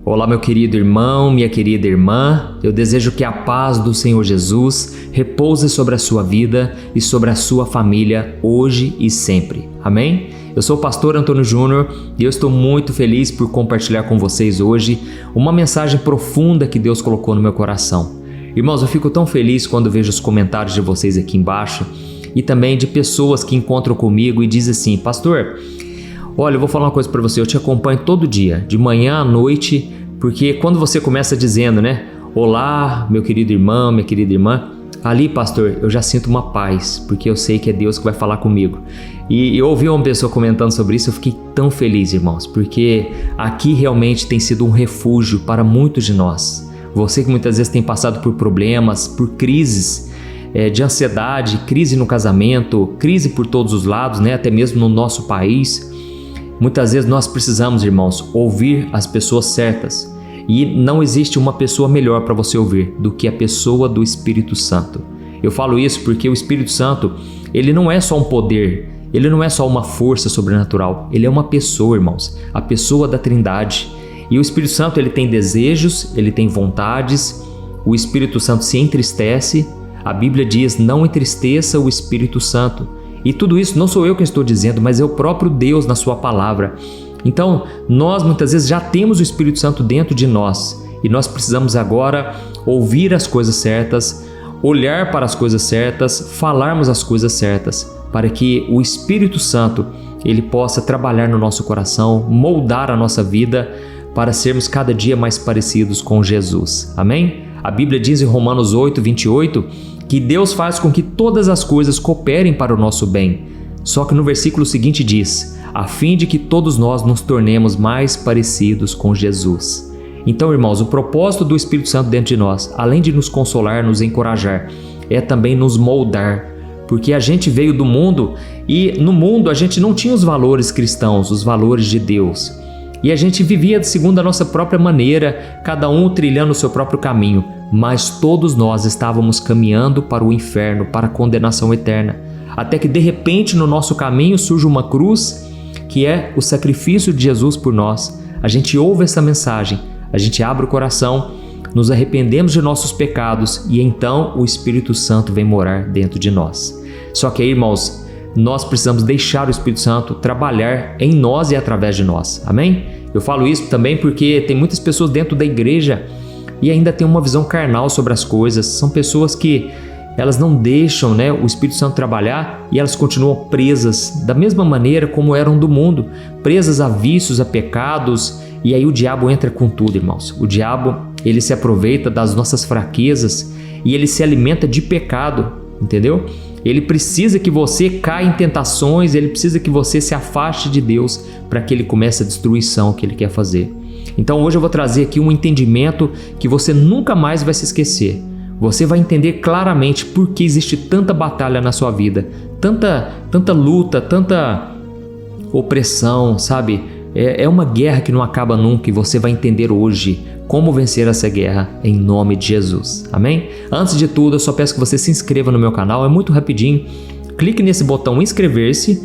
Olá, meu querido irmão, minha querida irmã, eu desejo que a paz do Senhor Jesus repouse sobre a sua vida e sobre a sua família hoje e sempre. Amém? Eu sou o pastor Antônio Júnior e eu estou muito feliz por compartilhar com vocês hoje uma mensagem profunda que Deus colocou no meu coração. Irmãos, eu fico tão feliz quando vejo os comentários de vocês aqui embaixo e também de pessoas que encontram comigo e dizem assim: pastor, olha, eu vou falar uma coisa para você, eu te acompanho todo dia, de manhã à noite, porque quando você começa dizendo, né, olá, meu querido irmão, minha querida irmã, ali, pastor, eu já sinto uma paz, porque eu sei que é Deus que vai falar comigo. E eu ouvi uma pessoa comentando sobre isso, eu fiquei tão feliz, irmãos, porque aqui realmente tem sido um refúgio para muitos de nós. Você que muitas vezes tem passado por problemas, por crises, de ansiedade, crise no casamento, crise por todos os lados, né, até mesmo no nosso país. Muitas vezes nós precisamos, irmãos, ouvir as pessoas certas. E não existe uma pessoa melhor para você ouvir do que a pessoa do Espírito Santo. Eu falo isso porque o Espírito Santo, ele não é só um poder, ele não é só uma força sobrenatural, ele é uma pessoa, irmãos, a pessoa da Trindade. E o Espírito Santo, ele tem desejos, ele tem vontades, o Espírito Santo se entristece, a Bíblia diz, não entristeça o Espírito Santo. E tudo isso não sou eu quem estou dizendo, mas é o próprio Deus na sua palavra. Então, nós muitas vezes já temos o Espírito Santo dentro de nós e nós precisamos agora ouvir as coisas certas, olhar para as coisas certas, falarmos as coisas certas, para que o Espírito Santo ele possa trabalhar no nosso coração, moldar a nossa vida para sermos cada dia mais parecidos com Jesus. Amém? A Bíblia diz em Romanos 8:28 que Deus faz com que todas as coisas cooperem para o nosso bem. Só que no versículo seguinte diz, a fim de que todos nós nos tornemos mais parecidos com Jesus. Então, irmãos, o propósito do Espírito Santo dentro de nós, além de nos consolar, nos encorajar, é também nos moldar. Porque a gente veio do mundo e no mundo a gente não tinha os valores cristãos, os valores de Deus. E a gente vivia segundo a nossa própria maneira, cada um trilhando o seu próprio caminho. Mas todos nós estávamos caminhando para o inferno, para a condenação eterna. Até que de repente no nosso caminho surge uma cruz, que é o sacrifício de Jesus por nós. A gente ouve essa mensagem, a gente abre o coração, nos arrependemos de nossos pecados e então o Espírito Santo vem morar dentro de nós. Só que aí, irmãos, nós precisamos deixar o Espírito Santo trabalhar em nós e através de nós. Amém? Eu falo isso também porque tem muitas pessoas dentro da igreja e ainda tem uma visão carnal sobre as coisas. São pessoas que elas não deixam, né, o Espírito Santo trabalhar e elas continuam presas da mesma maneira como eram do mundo, presas a vícios, a pecados, e aí o diabo entra com tudo, irmãos. O diabo, ele se aproveita das nossas fraquezas e ele se alimenta de pecado, entendeu? Ele precisa que você caia em tentações, ele precisa que você se afaste de Deus para que ele comece a destruição que ele quer fazer. Então hoje eu vou trazer aqui um entendimento que você nunca mais vai se esquecer. Você vai entender claramente por que existe tanta batalha na sua vida, tanta luta, tanta opressão, sabe? É uma guerra que não acaba nunca e você vai entender hoje como vencer essa guerra em nome de Jesus. Amém? Antes de tudo, eu só peço que você se inscreva no meu canal, é muito rapidinho. Clique nesse botão inscrever-se,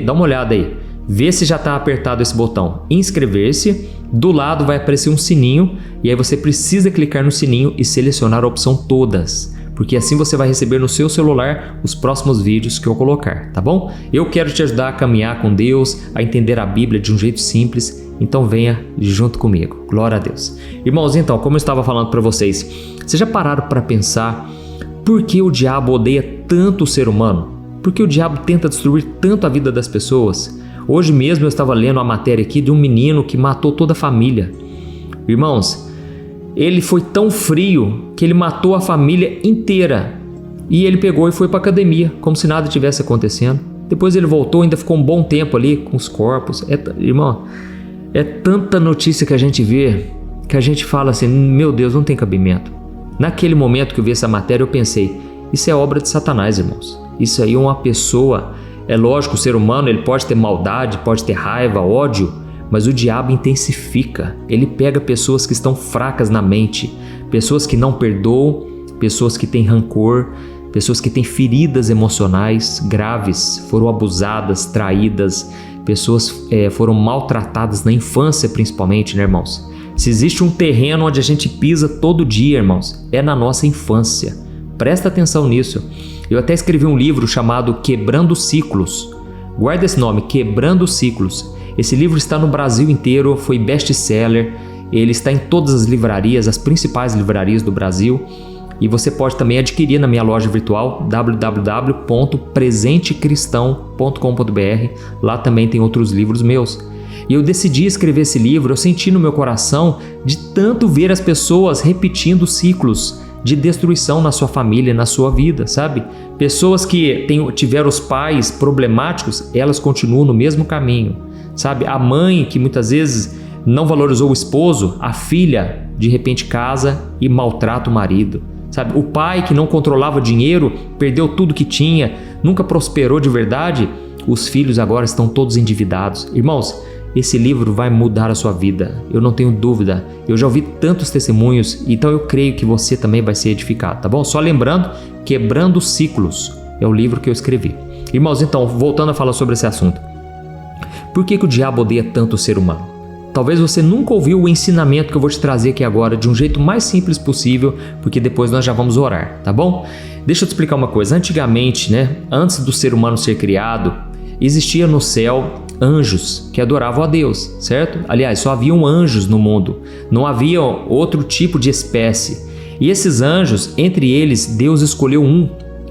dá uma olhada aí. Vê se já está apertado esse botão inscrever-se. Do lado vai aparecer um sininho e aí você precisa clicar no sininho e selecionar a opção todas, porque assim você vai receber no seu celular os próximos vídeos que eu colocar, tá bom? Eu quero te ajudar a caminhar com Deus, a entender a Bíblia de um jeito simples, então venha junto comigo. Glória a Deus. Irmãos, então, como eu estava falando para vocês, vocês já pararam para pensar por que o diabo odeia tanto o ser humano? Por que o diabo tenta destruir tanto a vida das pessoas? Hoje mesmo eu estava lendo uma matéria aqui de um menino que matou toda a família. Irmãos, ele foi tão frio que ele matou a família inteira. E ele pegou e foi para a academia, como se nada tivesse acontecendo. Depois ele voltou, ainda ficou um bom tempo ali com os corpos. Irmão, é tanta notícia que a gente vê, que a gente fala assim, meu Deus, não tem cabimento. Naquele momento que eu vi essa matéria, eu pensei, isso é obra de Satanás, irmãos. Isso aí é uma pessoa... É lógico, o ser humano ele pode ter maldade, pode ter raiva, ódio, mas o diabo intensifica. Ele pega pessoas que estão fracas na mente, pessoas que não perdoam, pessoas que têm rancor, pessoas que têm feridas emocionais graves, foram abusadas, traídas, pessoas foram maltratadas na infância principalmente, né, irmãos? Se existe um terreno onde a gente pisa todo dia, irmãos, é na nossa infância. Presta atenção nisso. Eu até escrevi um livro chamado Quebrando Ciclos. Guarda esse nome, Quebrando Ciclos. Esse livro está no Brasil inteiro, foi best-seller. Ele está em todas as livrarias, as principais livrarias do Brasil. E você pode também adquirir na minha loja virtual, www.presentecristão.com.br. Lá também tem outros livros meus. E eu decidi escrever esse livro, eu senti no meu coração de tanto ver as pessoas repetindo ciclos de destruição na sua família, na sua vida, sabe? Pessoas que tiveram os pais problemáticos, elas continuam no mesmo caminho, sabe? A mãe que muitas vezes não valorizou o esposo, a filha de repente casa e maltrata o marido, sabe? O pai que não controlava o dinheiro, perdeu tudo que tinha, nunca prosperou de verdade, os filhos agora estão todos endividados. Irmãos, esse livro vai mudar a sua vida, eu não tenho dúvida. Eu já ouvi tantos testemunhos, então eu creio que você também vai ser edificado, tá bom? Só lembrando, Quebrando Ciclos é o livro que eu escrevi. Irmãos, então, voltando a falar sobre esse assunto. Por que o diabo odeia tanto o ser humano? Talvez você nunca ouviu o ensinamento que eu vou te trazer aqui agora de um jeito mais simples possível, porque depois nós já vamos orar, tá bom? Deixa eu te explicar uma coisa. Antigamente, antes do ser humano ser criado, existia no céu anjos que adoravam a Deus, certo? Aliás, só haviam anjos no mundo, não havia outro tipo de espécie. E esses anjos, entre eles, Deus escolheu um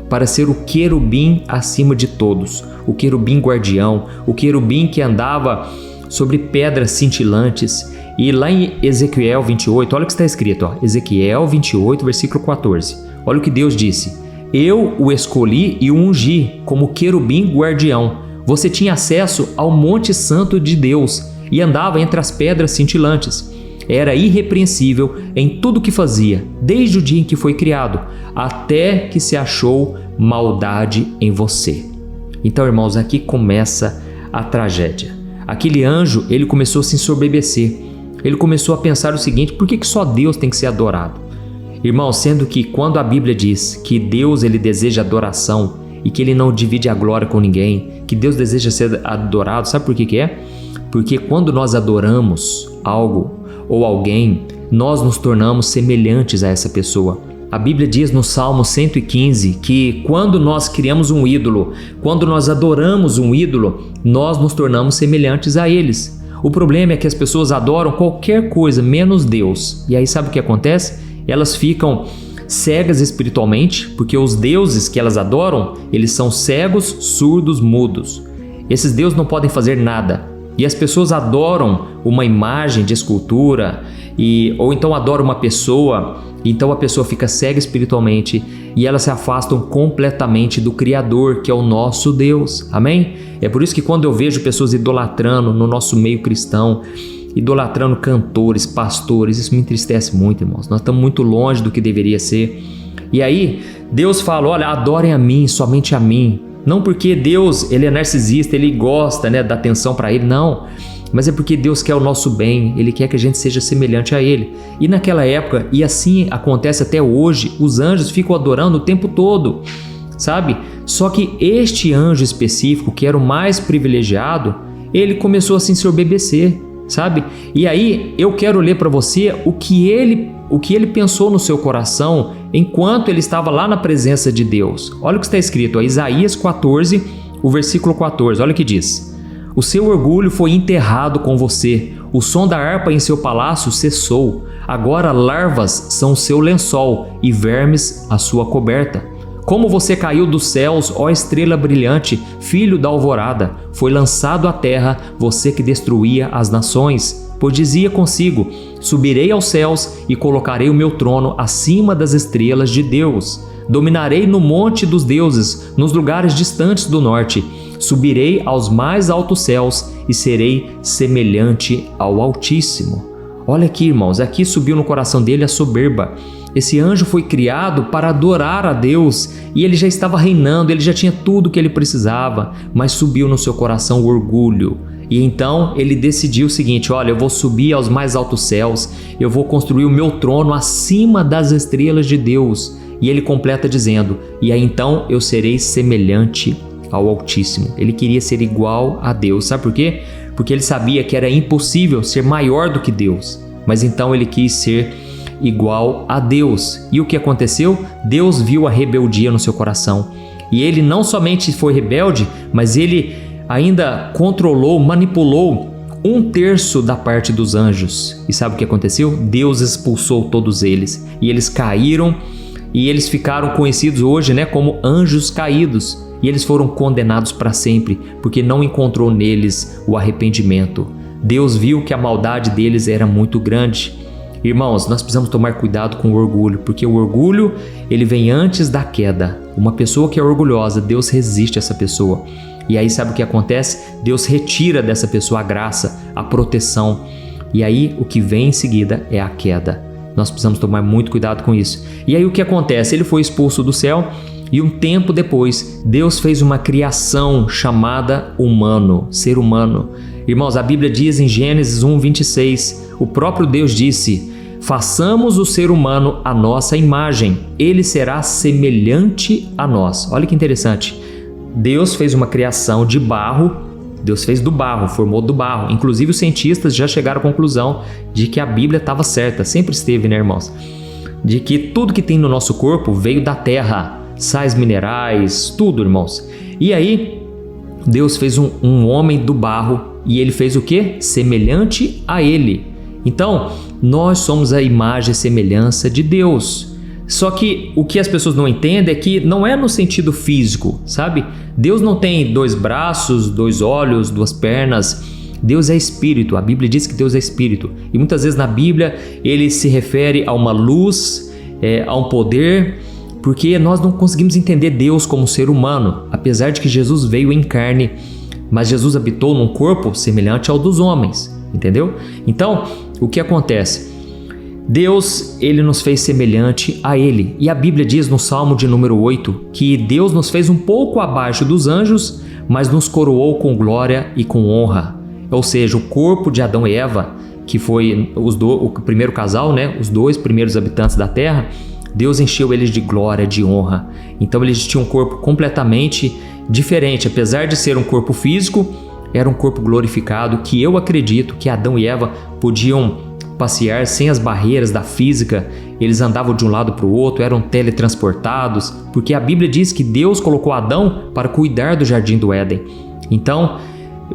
para ser o querubim acima de todos, o querubim guardião, o querubim que andava sobre pedras cintilantes. E lá em Ezequiel 28, olha o que está escrito, Ezequiel 28, versículo 14. Olha o que Deus disse: eu o escolhi e o ungi como querubim guardião. Você tinha acesso ao Monte Santo de Deus e andava entre as pedras cintilantes. Era irrepreensível em tudo o que fazia, desde o dia em que foi criado, até que se achou maldade em você. Então, irmãos, aqui começa a tragédia. Aquele anjo, ele começou a se ensoberbecer. Ele começou a pensar o seguinte: por que só Deus tem que ser adorado? Irmãos, sendo que quando a Bíblia diz que Deus ele deseja adoração e que ele não divide a glória com ninguém, que Deus deseja ser adorado, sabe por que é? Porque quando nós adoramos algo ou alguém, nós nos tornamos semelhantes a essa pessoa. A Bíblia diz no Salmo 115 que quando nós criamos um ídolo, quando nós adoramos um ídolo, nós nos tornamos semelhantes a eles. O problema é que as pessoas adoram qualquer coisa menos Deus. E aí sabe o que acontece? Elas ficam cegas espiritualmente, porque os deuses que elas adoram, eles são cegos, surdos, mudos. Esses deuses não podem fazer nada. E as pessoas adoram uma imagem de escultura, ou então adoram uma pessoa, então a pessoa fica cega espiritualmente e elas se afastam completamente do Criador, que é o nosso Deus. Amém? É por isso que quando eu vejo pessoas idolatrando no nosso meio cristão, idolatrando cantores, pastores, isso me entristece muito, irmãos. Nós estamos muito longe do que deveria ser. E aí, Deus fala: olha, adorem a mim, somente a mim. Não porque Deus ele é narcisista, ele gosta da atenção para ele, não. Mas é porque Deus quer o nosso bem, Ele quer que a gente seja semelhante a Ele. E naquela época, e assim acontece até hoje, os anjos ficam adorando o tempo todo, sabe? Só que este anjo específico, que era o mais privilegiado, ele começou a se ensoberbecer, sabe? E aí eu quero ler para você o que ele pensou no seu coração enquanto ele estava lá na presença de Deus. Olha o que está escrito, Isaías 14, o versículo 14, olha o que diz: o seu orgulho foi enterrado com você, o som da harpa em seu palácio cessou, agora larvas são o seu lençol e vermes a sua coberta. Como você caiu dos céus, ó estrela brilhante, filho da alvorada, foi lançado à terra, você que destruía as nações. Pois dizia consigo: subirei aos céus e colocarei o meu trono acima das estrelas de Deus. Dominarei no monte dos deuses, nos lugares distantes do norte. Subirei aos mais altos céus e serei semelhante ao Altíssimo. Olha aqui, irmãos, aqui subiu no coração dele a soberba. Esse anjo foi criado para adorar a Deus e ele já estava reinando, ele já tinha tudo o que ele precisava, mas subiu no seu coração o orgulho. E então ele decidiu o seguinte: olha, eu vou subir aos mais altos céus, eu vou construir o meu trono acima das estrelas de Deus. E ele completa dizendo: e aí então eu serei semelhante ao Altíssimo. Ele queria ser igual a Deus. Sabe por quê? Porque ele sabia que era impossível ser maior do que Deus. mas então ele quis ser igual a Deus. E o que aconteceu? Deus viu a rebeldia no seu coração. E ele não somente foi rebelde, mas ele ainda controlou, manipulou 1/3 da parte dos anjos. E sabe o que aconteceu? Deus expulsou todos eles. E eles caíram e eles ficaram conhecidos hoje, como anjos caídos. E eles foram condenados para sempre, porque não encontrou neles o arrependimento. Deus viu que a maldade deles era muito grande. Irmãos, nós precisamos tomar cuidado com o orgulho, porque o orgulho, ele vem antes da queda. Uma pessoa que é orgulhosa, Deus resiste a essa pessoa. E aí sabe o que acontece? Deus retira dessa pessoa a graça, a proteção. E aí o que vem em seguida é a queda. Nós precisamos tomar muito cuidado com isso. E aí o que acontece? Ele foi expulso do céu e um tempo depois, Deus fez uma criação chamada humano, ser humano. Irmãos, a Bíblia diz em Gênesis 1:26, o próprio Deus disse: façamos o ser humano à nossa imagem, ele será semelhante a nós. Olha que interessante. Deus fez uma criação de barro, Deus fez do barro, formou do barro. Inclusive os cientistas já chegaram à conclusão de que a Bíblia estava certa, sempre esteve, irmãos? De que tudo que tem no nosso corpo veio da terra, sais minerais, tudo, irmãos. E aí, Deus fez um homem do barro e ele fez o quê? Semelhante a ele. Então, nós somos a imagem e semelhança de Deus. Só que o que as pessoas não entendem é que não é no sentido físico, sabe? Deus não tem 2 braços, 2 olhos, 2 pernas. Deus é espírito. A Bíblia diz que Deus é espírito. E muitas vezes na Bíblia ele se refere a uma luz, a um poder, porque nós não conseguimos entender Deus como ser humano, apesar de que Jesus veio em carne, mas Jesus habitou num corpo semelhante ao dos homens, entendeu? Então, o que acontece? Deus, ele nos fez semelhante a ele. E a Bíblia diz no Salmo de número 8 que Deus nos fez um pouco abaixo dos anjos, mas nos coroou com glória e com honra. Ou seja, o corpo de Adão e Eva, que foi o primeiro casal, os 2 primeiros habitantes da terra, Deus encheu eles de glória, de honra. Então eles tinham um corpo completamente diferente. Apesar de ser um corpo físico, era um corpo glorificado, que eu acredito que Adão e Eva podiam passear sem as barreiras da física. Eles andavam de um lado para o outro, eram teletransportados, porque a Bíblia diz que Deus colocou Adão para cuidar do jardim do Éden. Então,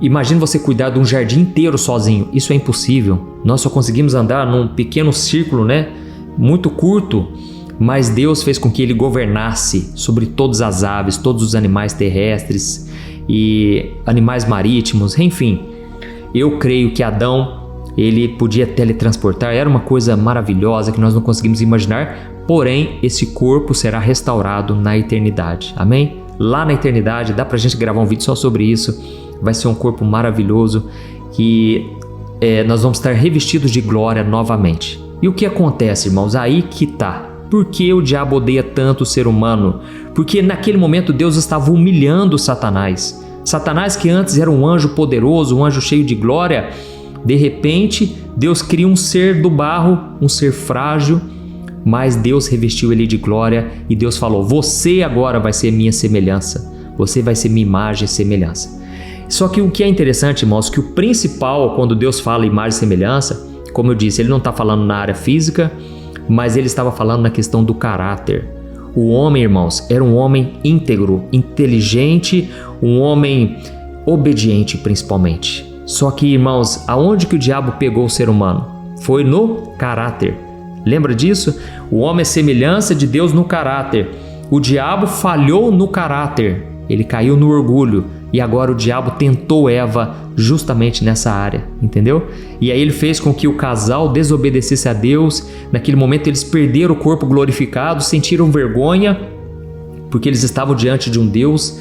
imagine você cuidar de um jardim inteiro sozinho. Isso é impossível. Nós só conseguimos andar num pequeno círculo, muito curto, mas Deus fez com que ele governasse sobre todas as aves, todos os animais terrestres e animais marítimos, enfim. Eu creio que Adão, ele podia teletransportar, era uma coisa maravilhosa que nós não conseguimos imaginar, porém esse corpo será restaurado na eternidade, amém? Lá na eternidade, dá pra gente gravar um vídeo só sobre isso, vai ser um corpo maravilhoso que nós vamos estar revestidos de glória novamente. E o que acontece, irmãos? Aí que tá. Por que o diabo odeia tanto o ser humano? Porque naquele momento Deus estava humilhando Satanás. Satanás, que antes era um anjo poderoso, um anjo cheio de glória, de repente Deus cria um ser do barro, um ser frágil, mas Deus revestiu ele de glória e Deus falou: você agora vai ser minha semelhança, você vai ser minha imagem e semelhança. Só que o que é interessante, irmãos, que o principal, quando Deus fala imagem e semelhança, como eu disse, ele não está falando na área física, mas ele estava falando na questão do caráter. O homem, irmãos, era um homem íntegro, inteligente, um homem obediente principalmente. Só que, irmãos, aonde que o diabo pegou o ser humano? Foi no caráter. Lembra disso? O homem é semelhança de Deus no caráter. O diabo falhou no caráter. Ele caiu no orgulho. E agora o diabo tentou Eva justamente nessa área, entendeu? E aí ele fez com que o casal desobedecesse a Deus. Naquele momento eles perderam o corpo glorificado, sentiram vergonha, porque eles estavam diante de um Deus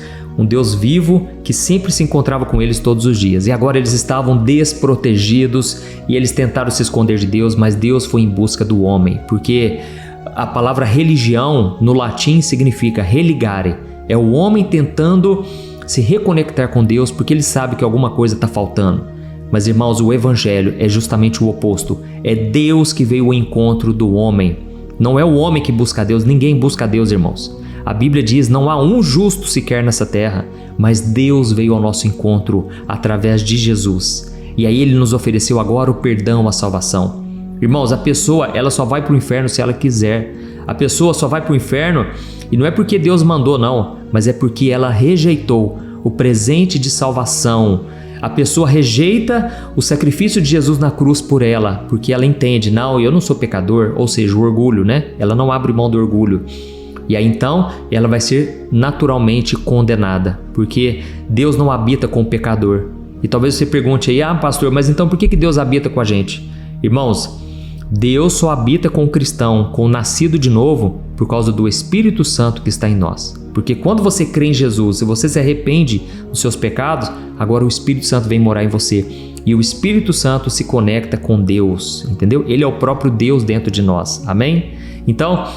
vivo que sempre se encontrava com eles todos os dias. E agora eles estavam desprotegidos e eles tentaram se esconder de Deus, mas Deus foi em busca do homem, porque a palavra religião no latim significa religare. É o homem tentando se reconectar com Deus porque ele sabe que alguma coisa está faltando. Mas, irmãos, o evangelho é justamente o oposto. É Deus que veio ao encontro do homem. Não é o homem que busca a Deus. Ninguém busca a Deus, irmãos. A Bíblia diz: não há um justo sequer nessa terra, mas Deus veio ao nosso encontro através de Jesus. E aí ele nos ofereceu agora o perdão, a salvação. Irmãos, a pessoa ela só vai para o inferno se ela quiser. A pessoa só vai para o inferno e não é porque Deus mandou não, mas é porque ela rejeitou o presente de salvação. A pessoa rejeita o sacrifício de Jesus na cruz por ela, porque ela entende, não, eu não sou pecador, ou seja, o orgulho, né? Ela não abre mão do orgulho. E aí então ela vai ser naturalmente condenada, porque Deus não habita com o pecador. E talvez você pergunte aí, pastor, mas então por que Deus habita com a gente? Irmãos, Deus só habita com o cristão, com o nascido de novo, por causa do Espírito Santo que está em nós. Porque quando você crê em Jesus e você se arrepende dos seus pecados, agora o Espírito Santo vem morar em você. E o Espírito Santo se conecta com Deus, entendeu? Ele é o próprio Deus dentro de nós, amém? Então,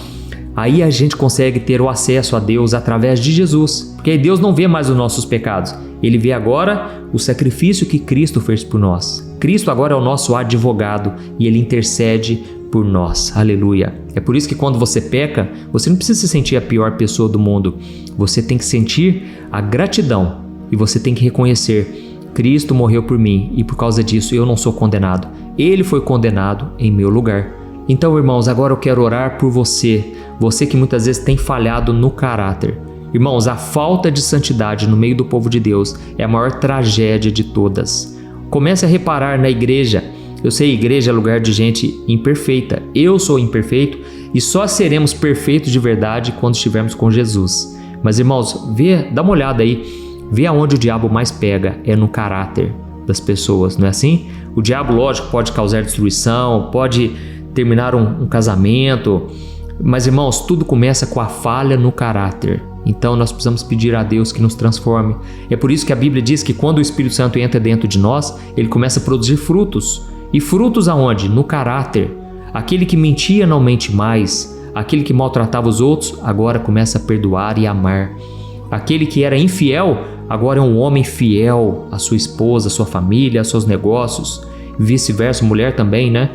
aí a gente consegue ter o acesso a Deus através de Jesus. Porque aí Deus não vê mais os nossos pecados. Ele vê agora o sacrifício que Cristo fez por nós. Cristo agora é o nosso advogado e Ele intercede por nós. Aleluia. É por isso que quando você peca, você não precisa se sentir a pior pessoa do mundo. Você tem que sentir a gratidão e você tem que reconhecer: Cristo morreu por mim e por causa disso eu não sou condenado. Ele foi condenado em meu lugar. Então, irmãos, agora eu quero orar por você. Você que muitas vezes tem falhado no caráter. Irmãos, a falta de santidade no meio do povo de Deus é a maior tragédia de todas. Comece a reparar na igreja. Eu sei, igreja é lugar de gente imperfeita. Eu sou imperfeito e só seremos perfeitos de verdade quando estivermos com Jesus. Mas, irmãos, dá uma olhada aí. Vê aonde o diabo mais pega, é no caráter das pessoas, não é assim? O diabo, lógico, pode causar destruição, pode terminar um casamento, mas, irmãos, tudo começa com a falha no caráter. Então nós precisamos pedir a Deus que nos transforme. É por isso que a Bíblia diz que quando o Espírito Santo entra dentro de nós, ele começa a produzir frutos. E frutos aonde? No caráter. Aquele que mentia não mente mais. Aquele que maltratava os outros agora começa a perdoar e amar. Aquele que era infiel agora é um homem fiel à sua esposa, à sua família, aos seus negócios. Vice-versa, mulher também, né?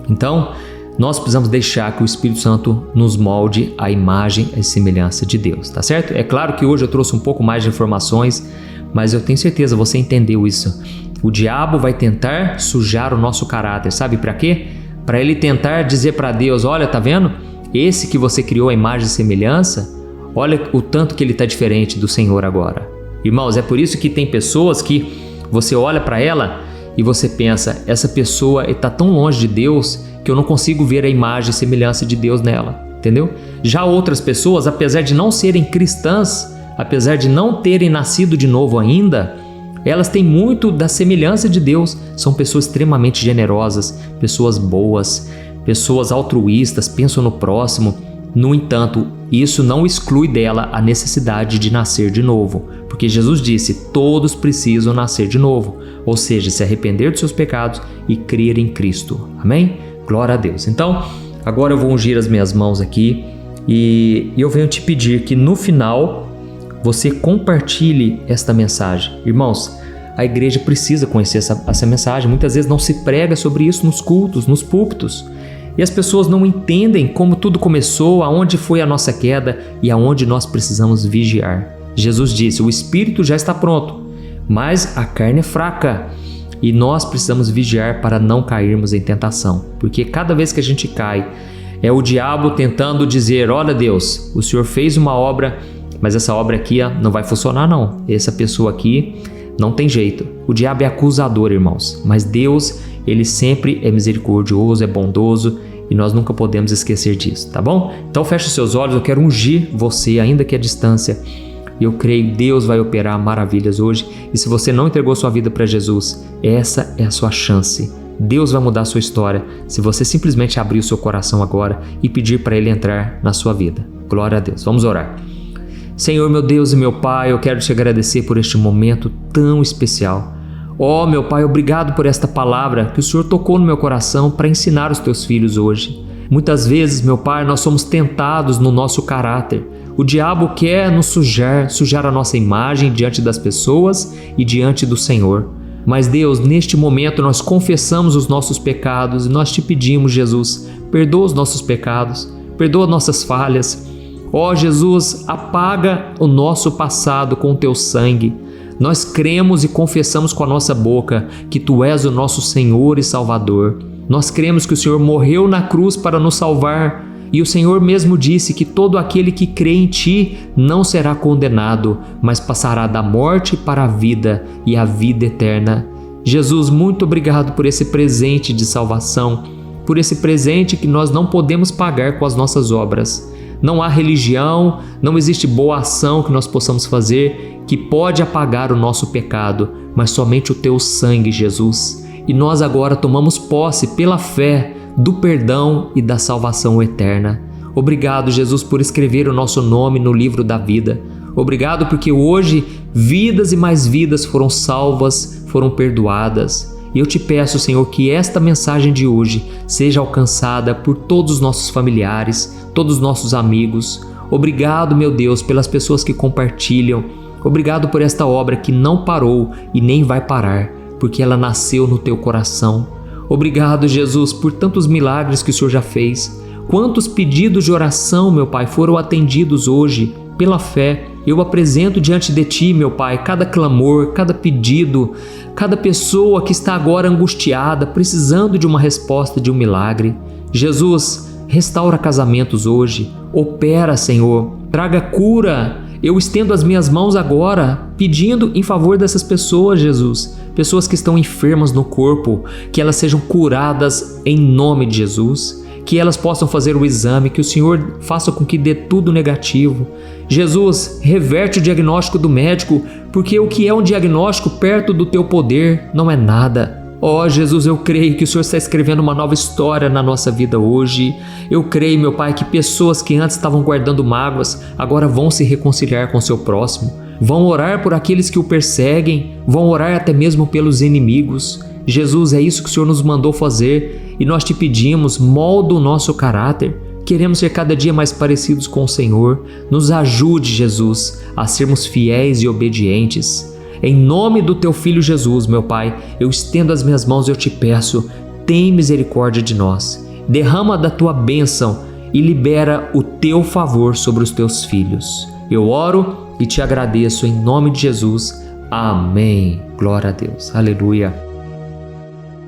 Então, nós precisamos deixar que o Espírito Santo nos molde à imagem e semelhança de Deus, tá certo? É claro que hoje eu trouxe um pouco mais de informações, mas eu tenho certeza você entendeu isso. O diabo vai tentar sujar o nosso caráter, sabe para quê? Para ele tentar dizer para Deus: olha, tá vendo? Esse que você criou a imagem e semelhança, olha o tanto que ele está diferente do Senhor agora. Irmãos, é por isso que tem pessoas que você olha para ela e você pensa: essa pessoa está tão longe de Deus que eu não consigo ver a imagem e semelhança de Deus nela, entendeu? Já outras pessoas, apesar de não serem cristãs, apesar de não terem nascido de novo ainda, elas têm muito da semelhança de Deus. São pessoas extremamente generosas, pessoas boas, pessoas altruístas, pensam no próximo. No entanto, isso não exclui dela a necessidade de nascer de novo, porque Jesus disse: todos precisam nascer de novo, ou seja, se arrepender dos seus pecados e crer em Cristo. Amém? Glória a Deus. Então, agora eu vou ungir as minhas mãos aqui e eu venho te pedir que no final você compartilhe esta mensagem. Irmãos, a igreja precisa conhecer essa mensagem. Muitas vezes não se prega sobre isso nos cultos, nos púlpitos. E as pessoas não entendem como tudo começou, aonde foi a nossa queda e aonde nós precisamos vigiar. Jesus disse: o espírito já está pronto, mas a carne é fraca. E nós precisamos vigiar para não cairmos em tentação. Porque cada vez que a gente cai, é o diabo tentando dizer: olha Deus, o Senhor fez uma obra, mas essa obra aqui não vai funcionar não. Essa pessoa aqui não tem jeito. O diabo é acusador, irmãos. Mas Deus, Ele sempre é misericordioso, é bondoso. E nós nunca podemos esquecer disso, tá bom? Então feche os seus olhos, eu quero ungir você, ainda que à distância. E eu creio que Deus vai operar maravilhas hoje. E se você não entregou sua vida para Jesus, essa é a sua chance. Deus vai mudar a sua história se você simplesmente abrir o seu coração agora e pedir para Ele entrar na sua vida. Glória a Deus. Vamos orar. Senhor, meu Deus e meu Pai, eu quero te agradecer por este momento tão especial. Ó, meu Pai, obrigado por esta palavra que o Senhor tocou no meu coração para ensinar os teus filhos hoje. Muitas vezes, meu Pai, nós somos tentados no nosso caráter. O diabo quer nos sujar a nossa imagem diante das pessoas e diante do Senhor. Mas Deus, neste momento nós confessamos os nossos pecados e nós te pedimos, Jesus, perdoa os nossos pecados, perdoa nossas falhas. Ó Jesus, apaga o nosso passado com o teu sangue. Nós cremos e confessamos com a nossa boca que tu és o nosso Senhor e Salvador. Nós cremos que o Senhor morreu na cruz para nos salvar. E o Senhor mesmo disse que todo aquele que crê em Ti não será condenado, mas passará da morte para a vida e a vida eterna. Jesus, muito obrigado por esse presente de salvação, por esse presente que nós não podemos pagar com as nossas obras. Não há religião, não existe boa ação que nós possamos fazer que pode apagar o nosso pecado, mas somente o Teu sangue, Jesus. E nós agora tomamos posse pela fé do perdão e da salvação eterna. Obrigado, Jesus, por escrever o nosso nome no livro da vida. Obrigado porque hoje vidas e mais vidas foram salvas, foram perdoadas. E eu te peço, Senhor, que esta mensagem de hoje seja alcançada por todos os nossos familiares, todos os nossos amigos. Obrigado, meu Deus, pelas pessoas que compartilham. Obrigado por esta obra que não parou e nem vai parar, porque ela nasceu no teu coração. Obrigado, Jesus, por tantos milagres que o Senhor já fez. Quantos pedidos de oração, meu Pai, foram atendidos hoje pela fé. Eu apresento diante de Ti, meu Pai, cada clamor, cada pedido, cada pessoa que está agora angustiada, precisando de uma resposta, de um milagre. Jesus, restaura casamentos hoje. Opera, Senhor. Traga cura. Eu estendo as minhas mãos agora, pedindo em favor dessas pessoas, Jesus. Pessoas que estão enfermas no corpo, que elas sejam curadas em nome de Jesus. Que elas possam fazer o exame, que o Senhor faça com que dê tudo negativo. Jesus, reverte o diagnóstico do médico, porque o que é um diagnóstico perto do Teu poder não é nada. Ó Jesus, eu creio que o Senhor está escrevendo uma nova história na nossa vida hoje. Eu creio, meu Pai, que pessoas que antes estavam guardando mágoas, agora vão se reconciliar com o seu próximo. Vão orar por aqueles que o perseguem, vão orar até mesmo pelos inimigos. Jesus, é isso que o Senhor nos mandou fazer e nós te pedimos, molda o nosso caráter. Queremos ser cada dia mais parecidos com o Senhor. Nos ajude, Jesus, a sermos fiéis e obedientes. Em nome do Teu Filho Jesus, meu Pai, eu estendo as minhas mãos e eu te peço, tem misericórdia de nós. Derrama da Tua bênção e libera o Teu favor sobre os Teus filhos. Eu oro e te agradeço em nome de Jesus. Amém. Glória a Deus. Aleluia.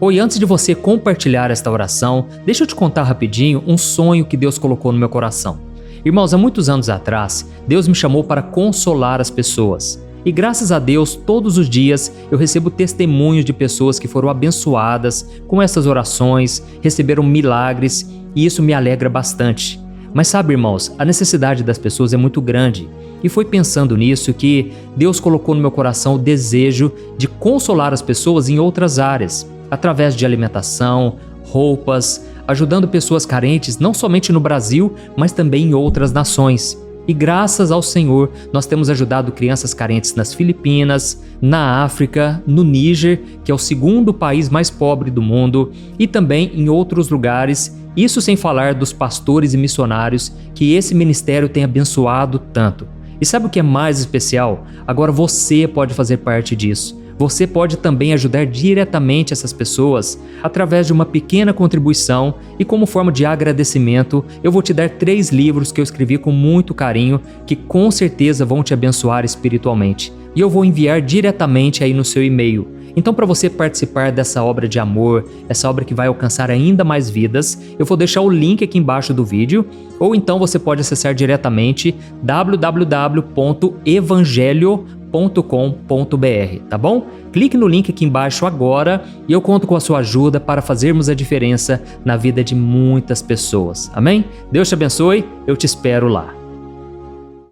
Oi, antes de você compartilhar esta oração, deixa eu te contar rapidinho um sonho que Deus colocou no meu coração. Irmãos, há muitos anos atrás, Deus me chamou para consolar as pessoas. E graças a Deus, todos os dias eu recebo testemunhos de pessoas que foram abençoadas com essas orações, receberam milagres e isso me alegra bastante. Mas sabe, irmãos, a necessidade das pessoas é muito grande. E foi pensando nisso que Deus colocou no meu coração o desejo de consolar as pessoas em outras áreas, através de alimentação, roupas, ajudando pessoas carentes não somente no Brasil, mas também em outras nações. E graças ao Senhor, nós temos ajudado crianças carentes nas Filipinas, na África, no Níger, que é o segundo país mais pobre do mundo, e também em outros lugares, isso sem falar dos pastores e missionários que esse ministério tem abençoado tanto. E sabe o que é mais especial? Agora você pode fazer parte disso. Você pode também ajudar diretamente essas pessoas através de uma pequena contribuição e como forma de agradecimento, eu vou te dar 3 livros que eu escrevi com muito carinho que com certeza vão te abençoar espiritualmente. E eu vou enviar diretamente aí no seu e-mail. Então, para você participar dessa obra de amor, essa obra que vai alcançar ainda mais vidas, eu vou deixar o link aqui embaixo do vídeo, ou então você pode acessar diretamente www.evangelio.com.br, tá bom? Clique no link aqui embaixo agora e eu conto com a sua ajuda para fazermos a diferença na vida de muitas pessoas. Amém? Deus te abençoe, eu te espero lá.